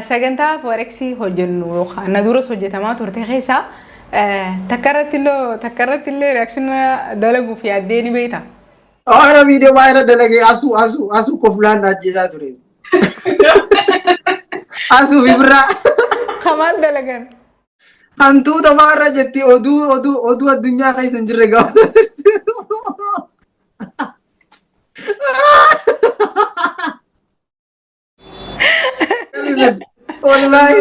sagantaa foreksii hojjennu yookaan na duras hojjetamaa turte keessa takkarratti illee reakshinii dalaguuf yaaddee ni beekta. Ara video bayra dalage asu koflan ajjisa ture. Asu vibra. Kamaan dalagan. Hantu tamarra jetti odu addunyaa keessan jirre gaafata. Wallahi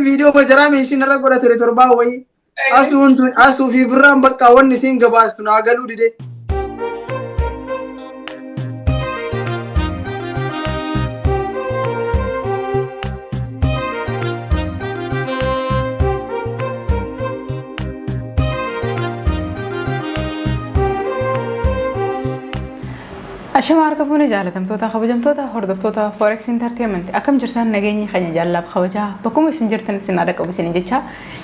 video majara mention irra godha ture torba wayi. Asu vibra bakka wanni siin gabaastu naa galuu dide. Ashama arkafuuni jaalatamtoota kabajamtoota hordoftoota Forex Entertainment akkam jirtan nageenyi keenya jaalaaf kabajaa bakkuma isin jirtan isin aada qabu isin jecha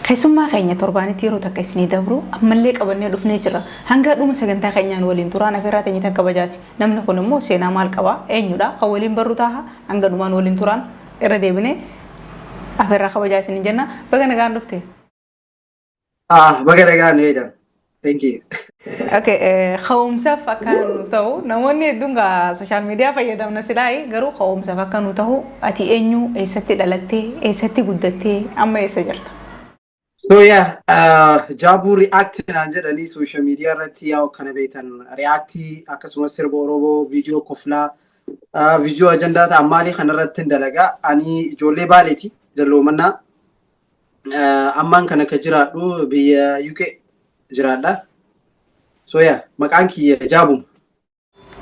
keessummaa keenya torbaanitti yeroo takka isin dabru ammallee qabannee dhufnee jirra hanga dhuma sagantaa keenyaan waliin turaan afeerraa teenye takka kabajaati namni kun immoo seenaa maal qaba eenyudha kan waliin barru taaha hanga dhumaan waliin turaan irra deebinee afeerraa kabajaa isin jenna baga nagaan dhufte. Baga nagaan eedan. Thank you. Okay, khawumsa fakkan tahu. Namoonni dunga social media fayyadamna silaayi garuu khawumsa fakkan tahu ati eenyu eessatti dhalattee eessatti guddattee amma eessa jirta? So yeah, Jabu react naan jedhanii social media irratti yaa kana beetan react akkasumas sirba Oromoo video koflaa video agenda ta ammaali kanarratti dalagaa ani ijoollee baaleeti jalloomannaa ammaan kana ka jiraadhu biyya UK jiraadha. So yeah, maqaan kiyya Jaabuma.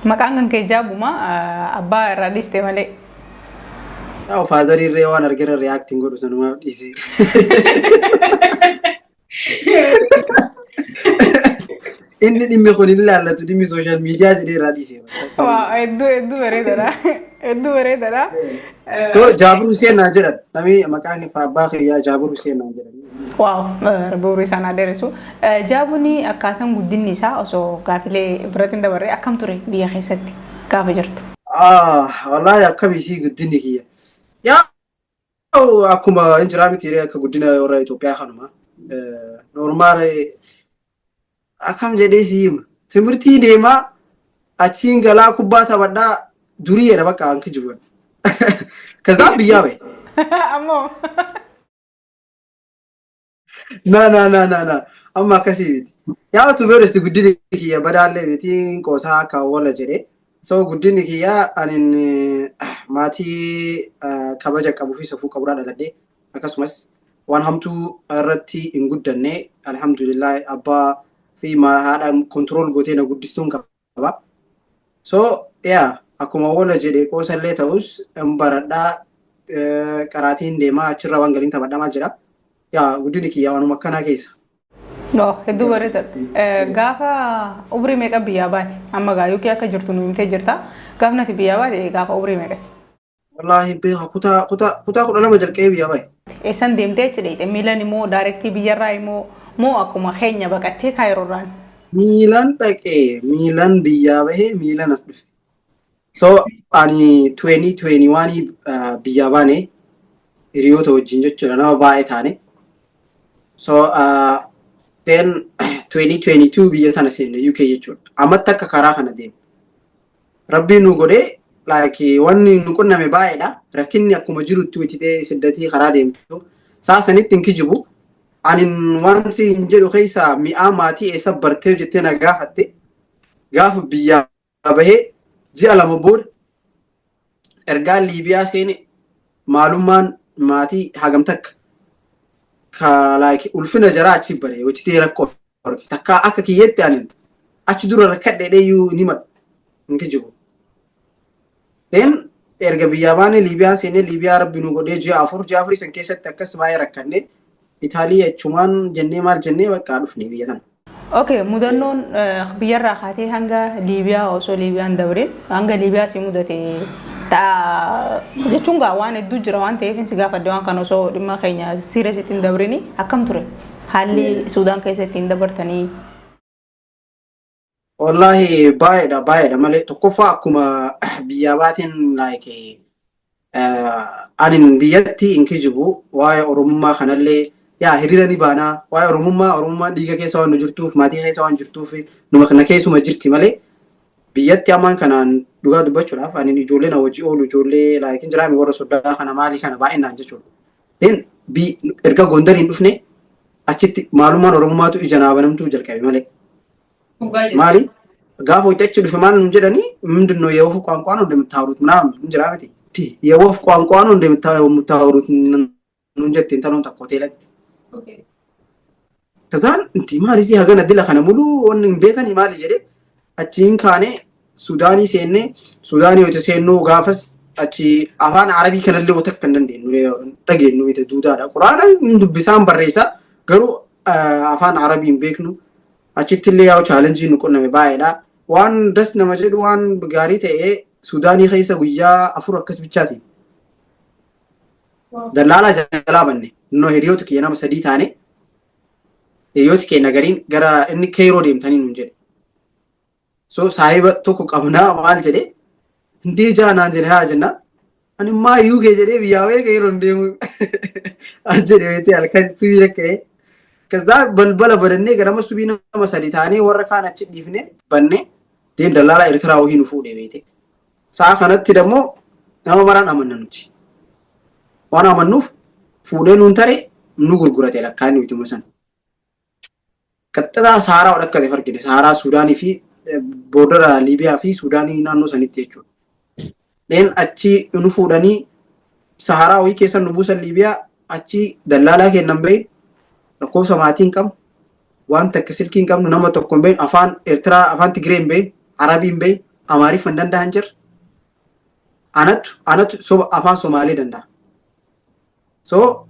Maqaan kan kee Jaabuma abbaa irraa dhiste malee. Yaa faazarii irree waan argina reacting godhu sanumaa dhiisi. Inni dhimmi kun inni laallatu dhimmi social media jedhee irraa dhiise. Waa hedduu bareedadha. Hedduu bareedadha. So Jaabir Hussein naan jedhan namni maqaan abbaa kiyyaa Jaabir Hussein naan jedhan. Wow, buuri sana deresu. Jaabuni akkaataan guddinni isaa osoo gaafilee biratiin dabarree akkam ture biyya keessatti gaafa jirtu. Wallahi akkam isii guddinni kiyya. Yaa akkuma injiraa miti akka guddina warra Itoophiyaa kanuma. Normaal akkam jedhee siima. Timirtii deemaa achiin galaa kubbaa taphadhaa durii jedha bakka hanki jiru. Kazaan biyyaa bahe. Ammoo. Na. Amma akkasii miti. Yaa tu beerusti guddinni kiyya badaallee miti qoosaa akka wala jedhee. So guddinni kiyya anin maatii kabaja qabuu fi safuu qaburraa dhaladhee akkasumas waan hamtuu irratti hin guddanne alhamdulillah abbaa fi haadha control gootee na guddisuun qaba. So yaa akkuma wala jedhee qoosallee ta'us baradhaa qaraatiin deemaa achirra waan galiin taphadhaa maal jedhaa. Ya, guddinni kiyya waanuma akkanaa keessa. Hedduu bareeda. Gaafa umrii meeqa biyyaa baate? Amma gaa yookiin akka jirtu nu himtee jirta. Gaafa nati biyyaa baate gaafa umrii meeqati? Wallaahi beeka kutaa 12 jalqabee biyyaa bahe. Eessan deemtee jedhee miilan immoo daayirektii biyyarraa immoo moo akkuma keenya baqattee kaayiroodhaan? Miilan dhaqee miilan biyyaa bahee miilan as dhufe. So ani 2021 biyyaa baane hiriyoota wajjin jechuudha nama baay'ee taane. So then 2022 biyya tana seenne UK jechuudha. Ammatti akka karaa kana deemu. Rabbiin nu godhee like wanni nu qunname baay'eedha. Rakkinni akkuma jirutti wititee siddatii karaa deemtu. Saasanitti hin kijibu. Anin wanti hin jedhu keessa mi'aa maatii eessa bartee jettee na gaafatte. Gaafa biyyaa bahee ji'a lama booda ergaa Liibiyaa seene maalummaan maatii hagam takka ka like ulfina jara achi bare wachitee rakkoo takka akka kiyyetti anin achi dura rakkadhee yu ni mad inki jibu then erga biyyaa baane Liibiyaan seene Liibiyaa rabbi nu godhee ji'a afur san keessatti akkas baay'ee rakkanne Itaaliyaa achumaan jennee maal jennee bakka dhufne biyya tana. Okay, mudannoon biyyarraa kaatee hanga Liibiyaa osoo Liibiyaan dabreen hanga Liibiyaa si mudate jechuun gaa waan hedduu jira waan ta'eef si gaafadde waan kan osoo dhimma keenya sireesitti hin dabrini akkam ture haalli Suudaan keessatti hin dabartanii. Wallahi baay'eedha malee tokkoffaa akkuma biyyaa baateen like anin biyyatti in kijibu waa'ee oromummaa kanallee yaa hiriira ni baanaa waa'ee oromummaan dhiiga keessa waan nu jirtuuf maatii keessa waan jirtuuf numa kana keessuma jirti malee biyyatti ammaan kanaan dhugaa dubbachuudhaaf anin ijoollee na wajji oolu ijoollee laakiin jiraami warra soddaa kana maalii kana baay'inaan jechuudha. Erga Gondariin dhufne achitti maalummaan oromummaatu ija naa banamtuu jalqabe malee. Maali? Gaafa hojii achi dhufe maal nuun jedhanii ምንድነው የወፍ ቋንቋ ነው እንደምታወሩት ምናምን እንጀራ ቤቴ የወፍ ቋንቋ ነው እንደምታወሩት nuun jetteen tanoon takka hoteelatti. Kazaan inti maali si hagana dila kana mulu wanni hin beekanii maali jedhee achiin kaanee Suudaanii seennee Suudaanii hojii seennuu gaafas achi afaan Arabii kanallee wata kan dandeenyu dhageenyu bita duudaadha. Quraana dubbisaan barreessaa garuu afaan Arabii hin beeknu achitti illee yaa'u chaalenjii nu qunname baay'eedha. Waan das nama jedhu waan gaarii ta'ee Suudaanii keessa guyyaa 4 akkas bichaati. Dallaalaa jalaa banne noo hiriyoota kiyya nama 3 taane hiriyoota kee nagariin gara inni Keeroo deemtanii nuun jedhe. So saahiba tokko qabnaa maal jedhee hindi jaanaan jedhe haa jennaan ani maa UK jedhee biyyaawee Keeroo deemu an jedhe weete halkan subii rakka'ee kaza balbala badannee garama subii nama 3 taanee warra kaan achi dhiifne banne deen dallaalaa Eertiraa wahii nu fuudhee beete. Sa'a kanatti dammoo nama maraan amanna nuti. Waan amannuuf fuudhee nuun tare nu gurgurate lakkaan nuti san. Qaxxataa Saaraa odhakkate fargine Saaraa Suudaanii fi boodara Liibiyaa fi Suudaanii naannoo sanitti jechuudha. Deen achi nu fuudhanii Saaraa wayii keessa nu buusan Liibiyaa achi dallaalaa kennan bahin lakkoofsa maatii hin qabnu waan takka silkii hin qabnu nama tokko hin bahin afaan Eertiraa afaan Tigree hin bahin Arabii hin bahin Amaariffaa hin danda'an jira. Anatu soba afaan Somaalee danda'a. So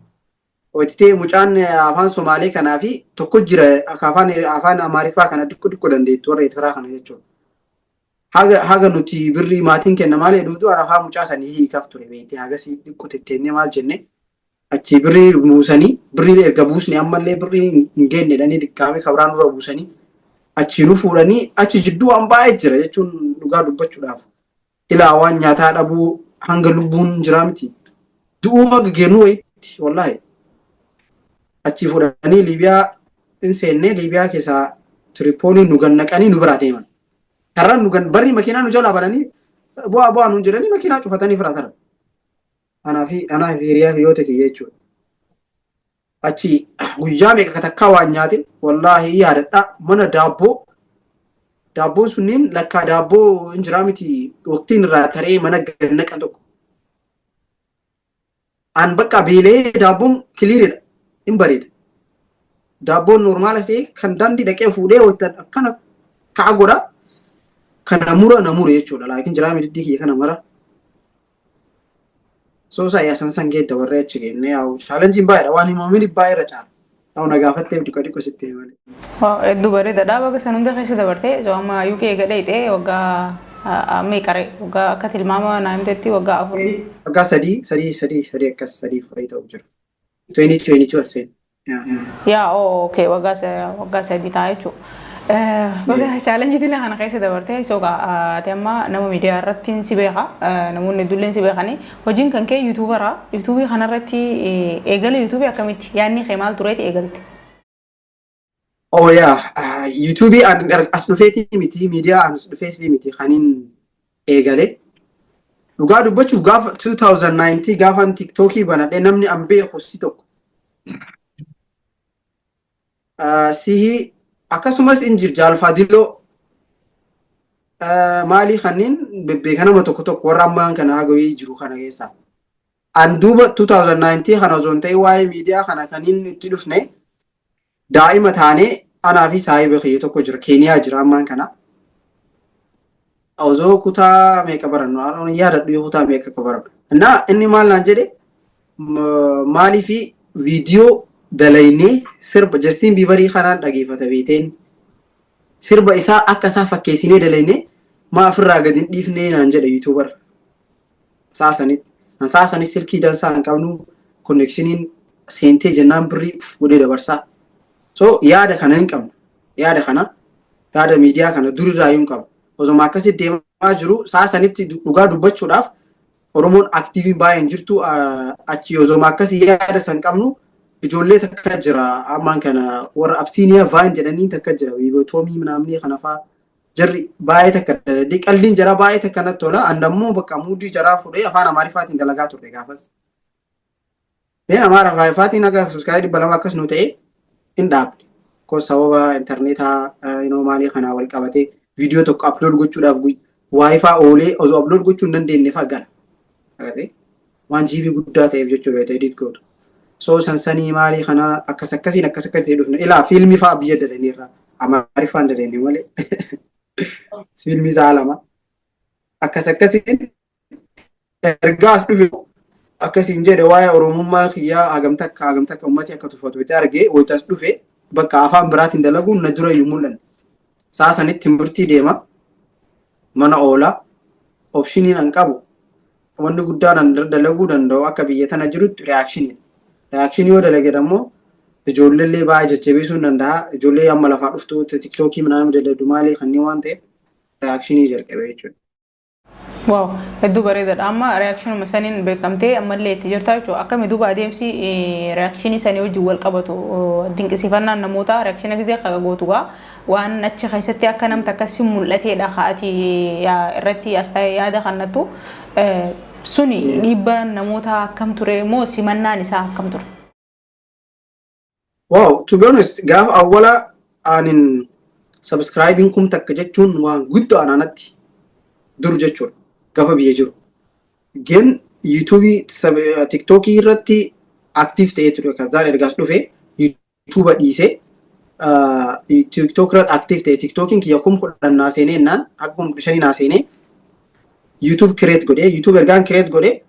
wajjitee mucaan afaan Somaalee kanaa fi tokko jira afaan Amaariffaa kana xiqqoo dandeettu warra Eertiraa kana jechuudha. Haga nuti birrii maatiin kenna malee dhuftu afaan mucaa sanii hiikaaf ture beekte haga si xiqqoo tetteenye maal jenne achi birrii buusanii birrii erga buusni ammallee birrii hin geenne dhanii diqqaamee kabraan dura buusanii achi nu fuudhanii achi jidduu waan baay'ee jira jechuun dhugaa dubbachuudhaaf. Ilaa waan nyaataa dhabuu hanga lubbuun jira miti. Du'uu haga geennuu wayitti wallaahi. Achi fuudhanii Liibiyaa hin seennee Liibiyaa keessaa Tiripoolii nu gannaqanii nu biraa deeman. Karraan nu barri makiinaa nu jalaa bananii bu'aa nuun jedhanii makiinaa cufatanii firaa taran. Anaa fi hiriyaa fi yoo ta'e jechuudha. Achi guyyaa meeqa takkaa waan nyaatin wallaahi yaadadhaa mana daabboo sunniin lakkaa daabboo hin jiraa miti waqtiin irraa taree mana gannaqan tokko. An bakka beelee daabboon kiliiridha hin bareeda. Daabboon normaala ta'e kan daandii dhaqee fuudhee akkana ka'a godha kana na mure jechuudha laakiin jiraa miti kiyya kana mara. So saya san geedda warra achi geenne yaa'u chaalenjiin baay'eedha waan himamin baay'ee irra caala. Yaa'u na gaafatteef dhiqo sitti himale. Hedduu bareedaadha baga san hunda keessa dabartee so amma UK gadheeyxee waggaa meeqare waggaa akka tilmaama naa himteetti waggaa 4. Waggaa sadii akkas sadii furii ta'u jira. 2022 aseen. Yaa okay waggaa sadii ta'a jechuudha. Baga challenge dila kana keessa dabartee soga tema nama media irratti si beeka namoonni dulleen si beekani hojiin kan kee YouTubeera YouTube kana irratti eegale YouTube akkamitti yaanni khemaal tureeti eegalte Oh yeah YouTube as dhufeeti miti media as dhufeeti miti kaniin eegale dhugaa dubbachuuf gaafa 2019 gaafan TikTokii banadhee namni an beeku si tokko sihi akkasumas injir jaalfadiloo maali kanneen beekanama tokko warra ammaan kana hagawii jiru kana keessa. An duuba 2019 kana osoo hin ta'e waa'ee miidiyaa kana kaniin itti dhufne daa'ima taanee anaa fi saahiba kiyya tokko jira Keeniyaa jira ammaan kana. Osoo kutaa meeqa barannu yaadadhu yoo kutaa meeqa barannu. Innaa inni maal naan jedhe maalii fi viidiyoo dalaynee sirba Justin Bieberii kanaan dhageeffata beeteen sirba isaa akka isaa fakkeessinee dalaynee maa ofirraa gadi hin dhiifnee naan jedha YouTuber saasanit silkii dansaa hin qabnu konneksiniin seentee jennaan birrii godhee dabarsaa so yaada kana hin qabnu yaada miidiyaa kana durirraa hin qabnu osoma akkasitti deemaa jiru saasanitti dhugaa dubbachuudhaaf Oromoon aktiiviin baay'een jirtu achi yoo zoma akkasii yaada san qabnu ijoollee takka jira ammaan kana warra Absiiniyaa Vaan jedhanii takka jira wiibotoomii manaamni kana fa'aa jarri baay'ee takka qalliin jara baay'ee takka natti tola andammoo bakka muudii jaraa fudhee afaan Amaariffaatiin dalagaa turre gaafas. Deen Amaariffaatiin akka subscribe 200 akkas nu ta'e hin dhaabne. Ko sababa internetaa maalii kanaa wal qabatee viidiyoo tokko upload gochuudhaaf waayifaa oolee osoo upload gochuu hin dandeenye fa'aa gala. Waan GB guddaa ta'eef jechuudha edit gootu. So sansanii maalii kana akkas akkasiin dhufne ilaa fiilmii fa'aa biyya dalaniirra Amaariffaan dalanii malee fiilmii isaa lama akkas akkasiin ergaa as dhufe akkasiin jedhe waa'ee Oromummaa kiyyaa hagamtakka uummatni akka tuffatu itti argee wayita as dhufe bakka afaan biraatiin dalaguun na dura iyyuu mul'anne. Saa sanitti murtii deema mana oolaa opshiniin an qabu wanni guddaan dalaguu danda'u akka biyya tana jirutti reakshinii. Reakshinii yoo dalage ammoo ijoollee baay'ee jajjabeessuu hin danda'a. Ijoollee amma lafaa dhuftu tiktookii manaam daladu maalee kanneen waan ta'eef reakshinii jalqabe jechuudha. Waaw hedduu bareedaadha. Amma reakshinuma saniin beekamtee ammallee itti jirta jechuudha. Akkami duuba adeemsi reakshinii sanii wajjin wal qabatu dinqisiifannaan namoota reakshina gisee akka gootugaa waan achi keessatti akka namta akkasii mul'ateedha ka'ati irratti as ta'e yaada kannattu suni dhiibbaan namoota akkam ture moo simannaan isaa akkam ture? Wow, to be honest, gaafa awwala anin subscribing kum takka jechuun waan guddoo ananatti dur jechuudha. Gaafa biyya jiru. Gen YouTube TikTokii irratti aktiif ta'ee ture kazaan ergaas dhufe YouTube dhiisee TikTok irratti aktiif ta'e TikTokiin kiyya kum kudhan naaseenee naan akka kum shanii naaseenee YouTube create godhee YouTube ergaan create godhee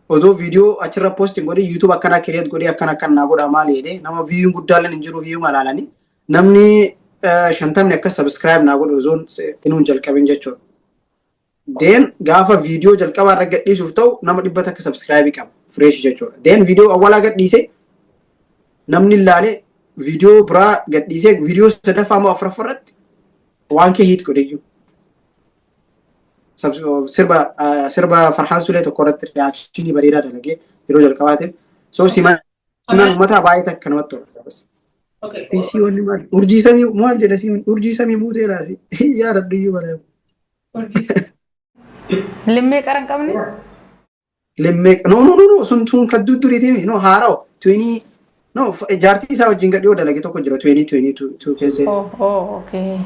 osoo viidiyoo achirra posting godhee YouTube akkana create godhee akkana naa godha maal jedhee nama viiyuun guddaaleen hin jiru viiyuu malaalanii namni 50 akka subscribe naa godhe osoo inuun jalqabin jechuudha. Deen gaafa viidiyoo jalqabaa irra gadhiisuuf ta'u nama 100 akka subscribe qaba fresh jechuudha. Deen viidiyoo awwalaa gadhiisee namni ilaalee viidiyoo biraa gadhiisee viidiyoo sadaffaa moo afuraffaa irratti waan kee hit godheyyuu. Sirba Farhaan Sulee tokko irratti reakshinii bareedaa dalagee yeroo jalqabaatiif. So simannaan uummataa baay'ee takka namatti tola. PC wanni maal urjii samii maal jedha simin urjii samii buuteedhaasi yaadadhu iyyuu bareedu. Limmee qaran qabne? Limmee no sun kan dudduriiti no haara'u 20 no jaartii isaa wajjin gadhiyoo dalage tokko jira 2022 keessatti. Okay.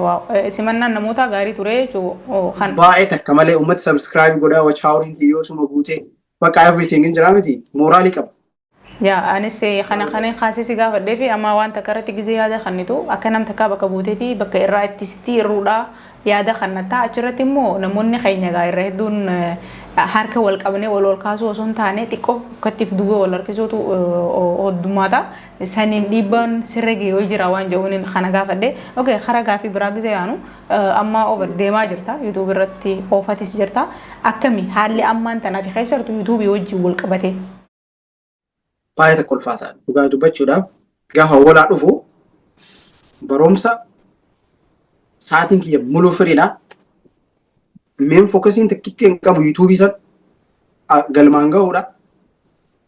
Wow. Simannaan namoota gaarii ture kan baay'ee takka malee uummata subscribe godhaa watch hawriin hiyyoo suma guutee bakka everything hin jira miti mooraalii qaba. Yaa anis kana kaasisi gaafadhee fi amma waan takka irratti gizee yaada kannitu akka nam takka bakka buuteeti bakka irraa itti sitti irruudha yaada kannataa achirratti immoo namoonni keenya gaa irra hedduun harka wal qabnee wal kaasuu osoo hin taane xiqqoo akkattiif duubee wal harkisuutu hoddumaata saniin dhiibbaan sirra gahee yoo jira waan jedhuun kana gaafadhee okay karaa gaafii biraa gizee yaanu amma over deemaa jirta YouTube irratti oofatis jirta akkami haalli ammaan tanaati keessattu YouTube wajjin wal qabatee. Baay'ee takka ulfaataa dhugaa dubbachuudhaaf gaafa walaa dhufu barumsa sa'aatiin kiyya muluu firiidha. Meen fookasiin takkitti hin qabu YouTube san galmaan ga'uudha.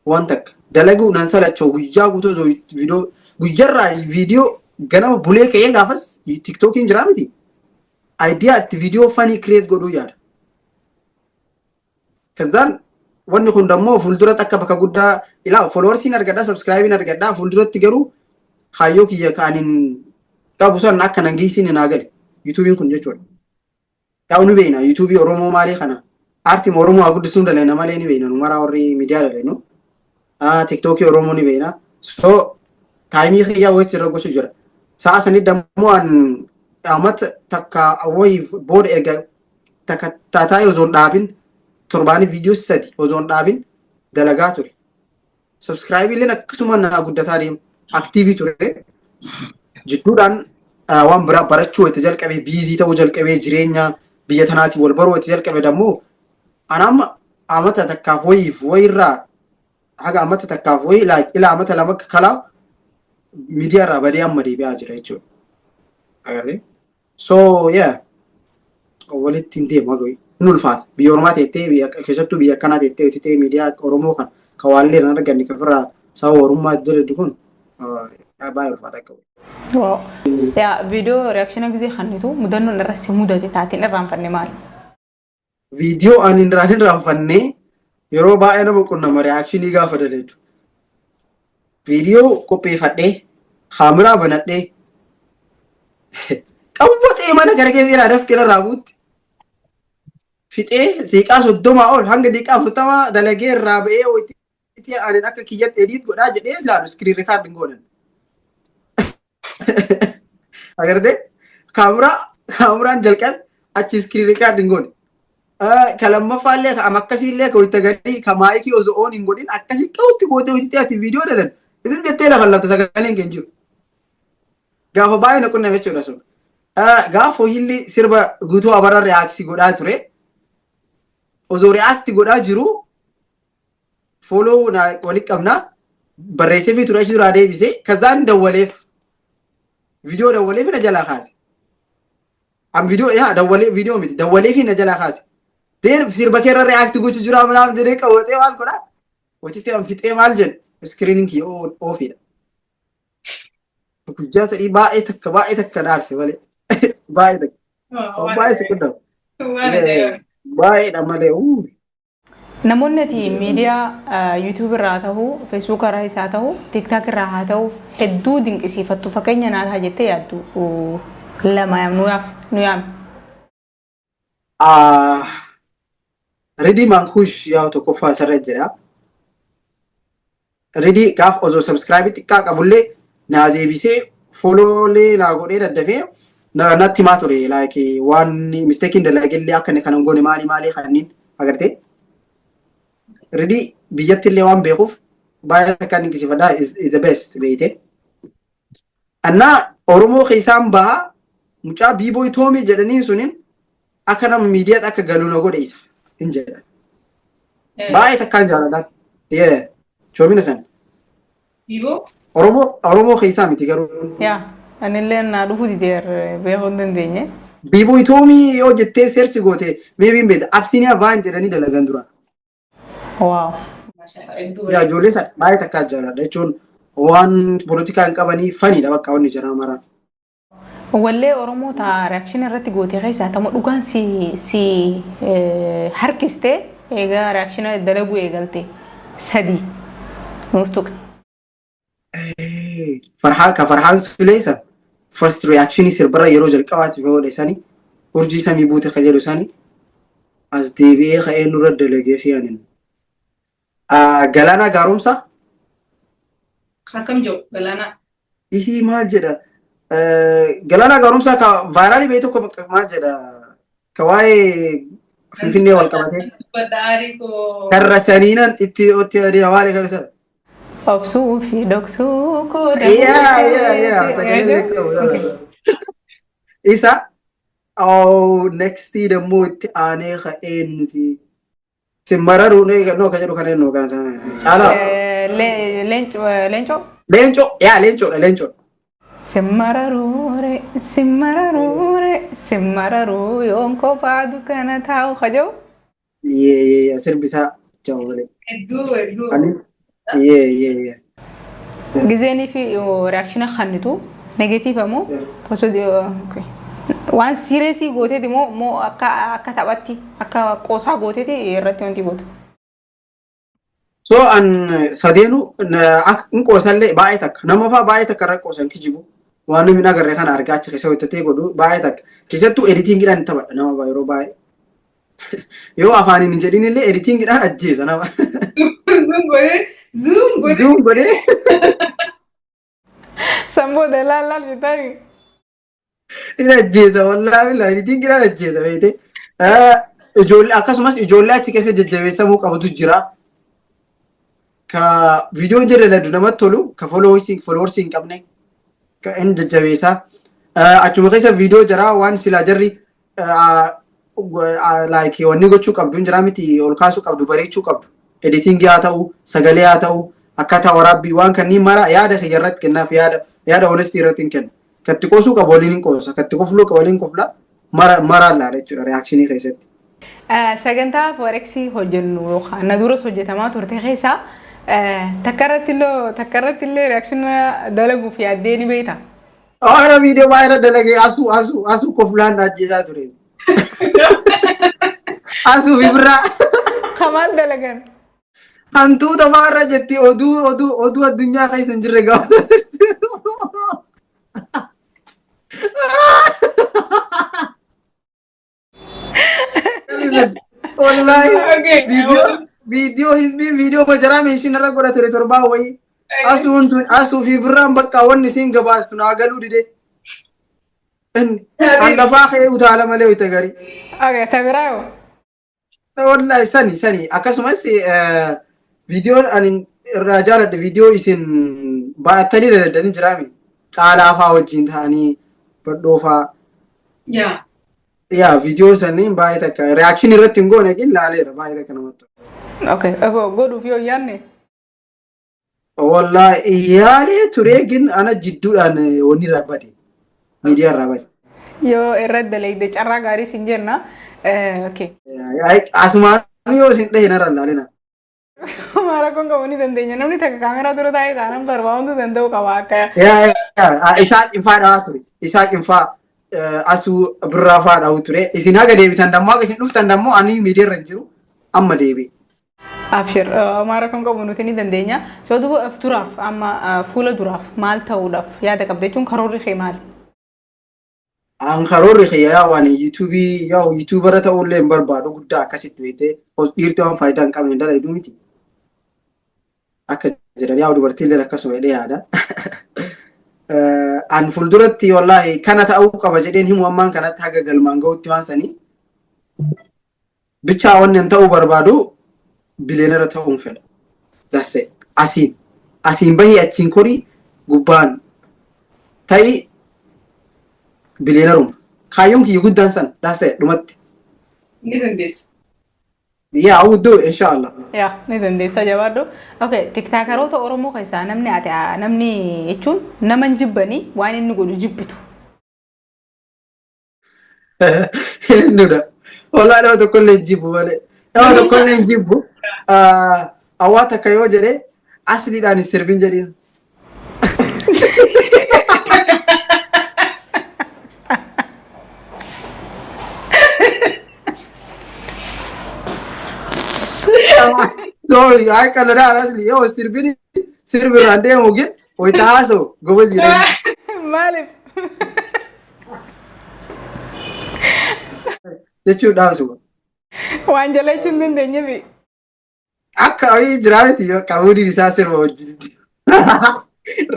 Waan takka dalaguu nan salachoo guyyaa guutuu viidiyoo guyyarraa viidiyoo ganama bulee ka'ee gaafas TikTokiin jira miti. Ayidiyaa itti viidiyoo fanii kireet godhuu yaada. Kazaan wanni kun dammoo fuulduratti akka bakka guddaa ilaa followersiin argadhaa subscribein argadhaa fuulduratti garuu kaayyoo kiyya kaaniin qabu san akka nangiisiin hin agali YouTubein kun jechuudha. Yaa nu beekna YouTube Oromoo maalii kana aartii Oromoo haa guddisuun daleena malee ni beekna numara warri miidiyaa daleenu TikTok Oromoo ni beekna. So taayimii kiyyaa wayii irra gochuu jira. Sa'a sanii dammoo an amata takka wayii booda erga takka taataayii osoo hin dhaabin torbaanii viidiyoo sadi osoo hin dhaabin dalagaa ture. Subscribe illee akkasuma naa guddataa deema. Aktiivii ture. Jidduudhaan waan biraa barachuu itti jalqabee biizii ta'uu jalqabee jireenya biyya tanaatiin wal baruu itti jalqabe dammoo anamma amata takkaaf wayiirraa haga amata takkaaf wayii ilaa amata lama kalaa miidiyaarraa badee amma deebi'aa jira jechuudha. So yeah walitti hin deema nulfaata. Biyya Oromaa teettee keessattuu biyya akkanaa teettee hojjetee miidiyaa Oromoo kan kawaallee irraan arganne kan irraa sababa Oromummaa jedhu kun baay'ee ulfaata akka Wow. Yaa viidiyoo reakshinii gisee kannitu mudannoon irratti mudate taatiin irraanfanne maali? Viidiyoo ani irraanfannee yeroo baay'ee nama qunnama reakshinii gaafa daleedu. Viidiyoo qopheeffadhee kaameraa banadhee qawwatee mana gara keessa ilaadaf kira raabuutti fixee siiqaa 30 ol hanga daqiiqaa 40 dalagee irraa ba'ee ho'itti ani akka kiyyatti edit godhaa jedhee ilaalu screen recording godhan. Agarte kaameraan jalqabe achi screen recording godhe. Kalammafaallee akkasiillee ka ho'itti gadii ka maayikii osoo oon hin godhin akkasii qawwatti gootee ho'itti ati viidiyoo dalan. Isin jettee lafa lafta sagaleen keenya jiru. Gaafa baay'ee na qunname jechuudha sun. Gaafa ho'illee sirba guutuu abarra reaaksii godhaa ture. Osoo reaaktii godhaa jiru follow walitti qabnaa barreessee fi ture duraa deebisee kazaan dawwaleef viidiyoo dawwaleef na jalaa kaase. Am viidiyoo dawwalee viidiyoo miti dawwalee fi na jalaa kaase. Deen sirba keerra reaaktii gochuu jiraa manaaf jedhee qawwatee maal godhaa? Wajjitee an fixee maal jedhe screening kii oofidha. Guyyaa sadii baay'ee takka dhaarse malee baay'ee takka baay'ee si qunnamu. Baay'eedha malee. Namoonni ati miidiyaa YouTube irraa ta'uu, Facebook irraa isaa ta'uu, TikTok irraa haa ta'uu hedduu dinqisiifattu fakkeenya naataa jettee yaaddu lama nu yaam. Ready Mankush yaa tokkoffaa asirra jira. Ready gaaf osoo subscribe xiqqaa qabullee naa deebisee followlee naa godhee daddafee natti himaa ture like waan mistake dalagellee akka kanan goone maali kanniin agartee. Ready biyyatti illee waan beekuuf baay'ee akka dinqisiifadhaa is the best beeyte. Annaa Oromoo keessaan bahaa mucaa biiboo Toomii jedhanii suniin akka nama miidiyaatti akka galuu na godhe isa hin jedhan. Baay'ee takkaan jaaladhaan. Choomina san. Biiboo? Oromoo keessaa miti garuu. Yaa anillee naa dhufuu dideer beekuu hin dandeenye. Biiboo Toomii yoo jettee seerchi goote meebiin beekta Absiiniyaa Vaan jedhanii dalagan dura. Wow. Yaa ijoollee sana baay'ee takkaan jaaladha jechuun waan poolitikaa hin qabanii faniidha bakka wanni jira maraa. Wallee Oromoo taa reakshinii irratti gootee keessaa tamo dhugaan si harkistee egaa reakshinii dalaguu eegalte sadii nuuf tuqe. Farhaan Suleessa first reaction sirbarra yeroo jalqabaatiif godhe sani urjii samii buute ka jedhu sani as deebi'ee ka'ee nurra dalagee fi anin. Galaanaa Gaaromsaa. Akkam jiru Galaanaa? Isii maal jedha? Galaanaa Gaaromsaa ka vaayiraalii ba'e tokko maal jedha? Ka waa'ee Finfinnee wal qabatee. Karra shaniinan itti adeema maali kan isa? Obsuu fi dhoksuu kooda. Isa next dammoo itti aanee ka'ee nuti simmararu no ka jedhu kana ennoo gaansa caalaa. Leencoo? Leencoodha. Simmararuu yoon kophaa dukkana taa'u kaja'u? Sirbisaa jawu malee. Hedduu. Yeah. Gizeenii fi reakshinii kannitu negatiiv ammoo waan siireesii gooteeti moo akka taphatti akka qoosaa gooteeti irratti wanti gootu. So an sadeenu in qoosallee baay'ee takka namafaa baay'ee takka irra qoosan kijibu waan namni agarree kana argaa achi keessa hojjetee godhu baay'ee takka keessattuu editingidhaan taphadha nama yeroo baay'ee yoo afaaniin hin jedhin illee editingidhaan ajjeesa nama. Zoom godhee. Samboo dalaalaal jettanii. Ina ajjeesa wallaahi editingidhaan ajjeesa beekte. Ijoollee akkasumas ijoollee achi keessa jajjabeessamuu qabutu jira. Ka viidiyoon jedhe laddu namatti tolu ka followers hin qabne ka inni jajjabeessaa. Achuma keessa viidiyoo jira waan silaa jarri like wanni gochuu qabdu jira miti ol kaasuu qabdu bareechuu qabdu. Editing haa ta'u sagalee haa ta'u akkaataa waraabbii waan kanneen mara yaada kiyya irratti kennaaf yaada honestii irratti hin kennu. Katti qoosuu qabu waliin hin qoosa katti qofluu qabu waliin qofla maraan laala jechuudha reakshinii keessatti. Sagantaa Forex hojjennu yookaan na duras hojjetamaa turte keessa takkarratti illee reaction dalaguuf yaaddee ni beektaa? Ara video bayra dalage asu koflan ajjisa ture. Asu vibra. Kamal dalagan. Hantu tamarra jetti odu addunyaa keessa jirre gaafata. Wallahi video bajara mention ra gora ture torba wayi. Asu vibra bakka wanni sin gabastu na galu dide. Anda faaqee utaala malee wayita gari. Okay, tabiraayo. Wallahi sani akkasumas video anin irraa jaaladhe video isin baatanii dadadanii jiraami. Caalaa faa wajjin ta'anii badhoofaa. Yeah, video saniin baay'ee takka reaction irratti hin goone gin laaleera baay'ee takka namatti. Okay, godhuuf yoo yaanne. Wallahi yaale ture gin ana jidduudhaan wani rabbade. Media rabbade. Yoo irratti dalayde carraa gaarii sin jenna. Okay. Asumaan yoo sin dhahe na rallaalina. Mara kun qabanii dandeenya namni takka kaameraa dura taa'ee kaanaan barbaaduu danda'u qaba akka. Isaa qinfaa dhahaa ture. Isaa qinfaa asu birraa faa dhahu ture. Isin haga deebitan dammoo akka isin dhuftan dammoo ani media irra jiru amma deebi. Abshir mara kun qabu nuti ni dandeenya. So duuba duraaf amma fuula duraaf maal ta'uudhaaf yaada qabda jechuun karoorri kee maali? An karoorri kee yaa waan YouTuber ta'ullee hin barbaadu guddaa akkasitti beekte dhiirti waan faayidaa hin qabne dalagu miti. Akka jedhan yaa dubartiillee akkasuma jedhee yaada. An fuulduratti wallahi kana ta'uu qaba jedheen himu ammaan kanatti haga galmaan gahuutti waan sanii. Bichaa wanni hin ta'uu barbaadu bileenera ta'uun fedha. That's it. Asiin bahii achiin korii gubbaan ta'i bileeneruma. Kaayyoon kiyya guddaan san that's it dhumatti. Ni dandeessa. Yeah, I would do it inshallah. Yeah, ni dandeessa jabaadhu. Okay, tiktaakeroota Oromoo keessaa namni jechuun nama hin jibbanii waan inni godhu jibbitu. Nudha. Wallahi nama tokkollee hin jibbu malee. Nama tokkollee hin jibbu. Awwaa takka yoo jedhee asliidhaan hin sirbin jedhiin. Sorry, I can't let her asli. Yo, sirbin rande mungkin. Oitaso, gobe zire. Malif. Jechuudha suba. Waan jalachuun dandeenya fi. Akka ayii jiraati yoo qabuudin isaa sirba wajjin.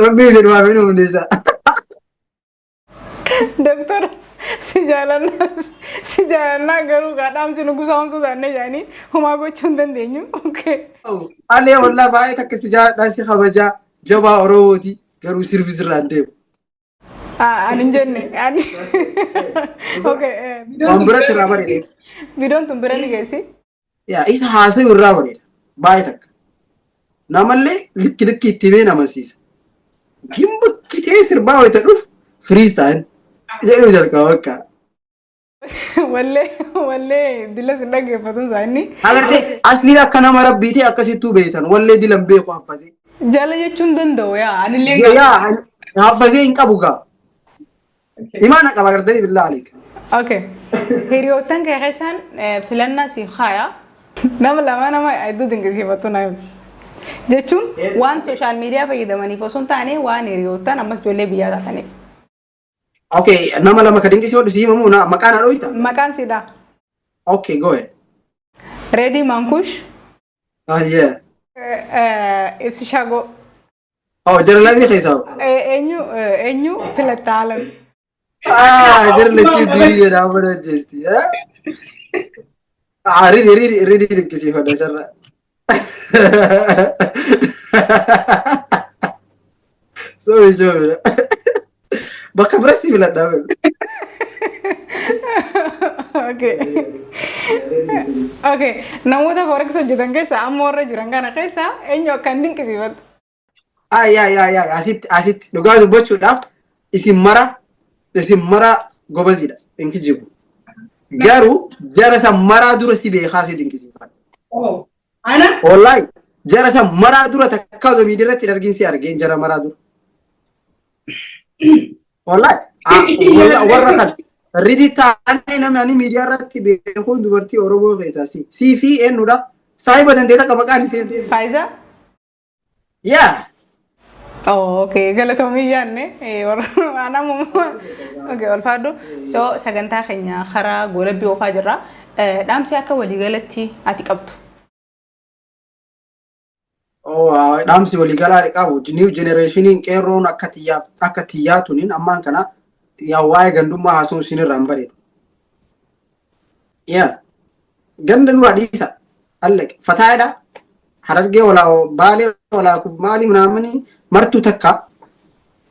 Rabbi isin waamee nu hundeessa. Doktor si jaalannaa garuu gaadhaamsi nu gusaamsu taanne jaanii humaa gochuun dandeenyu. Alee wallaa baay'ee takka si jaaladhaa si kabajaa jabaa Oromooti garuu sirbi sirraan deemu. Ani hin jenne. Waan biratti irraa bareedees. Viidiyoon tun bira ni geessi? Isa haasa'u irraa bareeda. Baay'ee takka. Namallee likki itti bee namansiisa. Gimba kitee sirbaa wayita dhufu firiis ta'an. Jedhu jalqaba bakka. Wallee dila sin dhaggeeffatuun isaa inni. Agartee asliin akka nama rabbiitee akkasittuu beektan wallee dilan beeku haffasee. Jala jechuun danda'u yaa anillee. Yaa haffasee hin qabu gaa. Imaana qaba agartanii billaa aleeka. Okay. Hiriyoottan kee keessaan filannaa siif haaya. Nama hedduu dinqisiifatu na himtu. Jechuun waan sooshaal miidiyaa fayyadamaniif osoo hin taane waan hiriyoottan ammas ijoollee biyyaa taataniif. Okay, nama lama ka dinqisiifadhu si himamu maqaan haadhoyta? Maqaan siidha. Okay, go ahead. Ready Mankush. Yeah. Ibsi Shago. Oh, jalalamii keessaa. Eenyu filatta haalan. Jalalamii durii jedhaa mana jeesti. Ridi dinqisiifadha sarara. Sorry, Joe. Bakka biratti filadhaa jiru. Okay. Namoota forex hojjetan keessa amma warra jiran kana keessa eenyu akkan dinqisiifatu? Asitti dhugaa dubbachuudhaaf isin mara gobaziidha. Inki jibu. Garuu jara san maraa dura si beekaa si dinqisiifadha. Oh. Ana? Wallahi jara san maraa dura takka osoo miidiyaa irratti argin si argeen jara maraa dura. Wallahi warra kan ridii taa'anii namni ani miidiyaa irratti beekuun dubartii Oromoo keessaa si fi eenyudha saahiba dandeeta qaba maqaan ishee. Faayiza? Yaa. Okay, galatoomii yaanne ana okay, ulfaadhu. So sagantaa keenya karaa goolabbii oofaa jirra. Dhaamsi akka waliigalatti ati qabdu. Dhaamsi waliigalaa qabu new generationiin qeerroon akka xiyyaatuuniin ammaan kana yaa waa'ee gandummaa haasuun sinirraan bareedu. Yaa ganda nurraa dhiisa allaqe fataayadha harargee walaa baalee walaa maali naamni martuu takka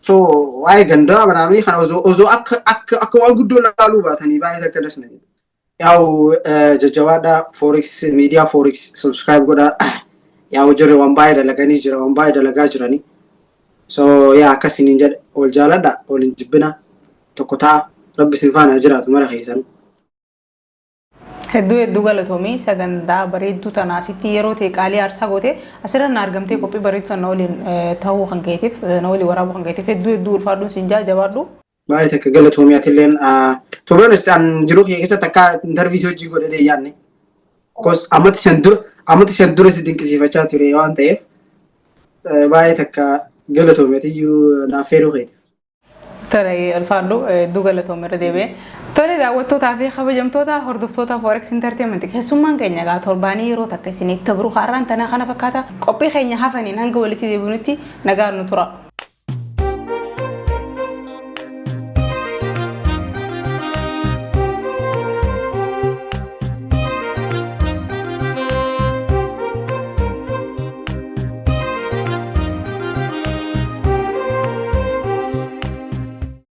so waa'ee gandaa naamni kana osoo akka waan guddoo laaluu baatanii baay'ee takka dasna. Yaa'u jajjabaadha forex media forex subscribe godha. Yaa jirre waan baay'ee dalaganii jira waan baay'ee dalagaa jiranii. So yaa akkasiin jedhe ol jaaladha ol hin jibbina tokko ta'a rabbi sin faana jiraatu mara keessan. Hedduu galatoomii sagantaa bareedduu tanaa sitti yeroo ta'e qaalii aarsaa goote asirratti argamtee qophii bareedduu tan waliin ta'uu kan keetiif na waliin waraabuu kan keetiif hedduu ulfaadhuun siin jabaadhu. Baay'ee takka galatoomii atilleen toobaan an jiruu keessatti akka interviisii hojii godhee yaadne. Kos amata shan dura si dinqisiifachaa ture waan ta'eef baay'ee takka galatoomii atiyyuu naaf feeruu keetiif. Tole ulfaadhu hedduu galatoomii irra deebi'ee. Tole daawwattootaa fi kabajamtoota hordoftoota Forex Entertainment keessummaan keenya gaa torbaanii yeroo takka isiniif tabruu har'aan tanaa kana fakkaata qophii keenya hafaniin hanga walitti deebinutti nagaan nu tura.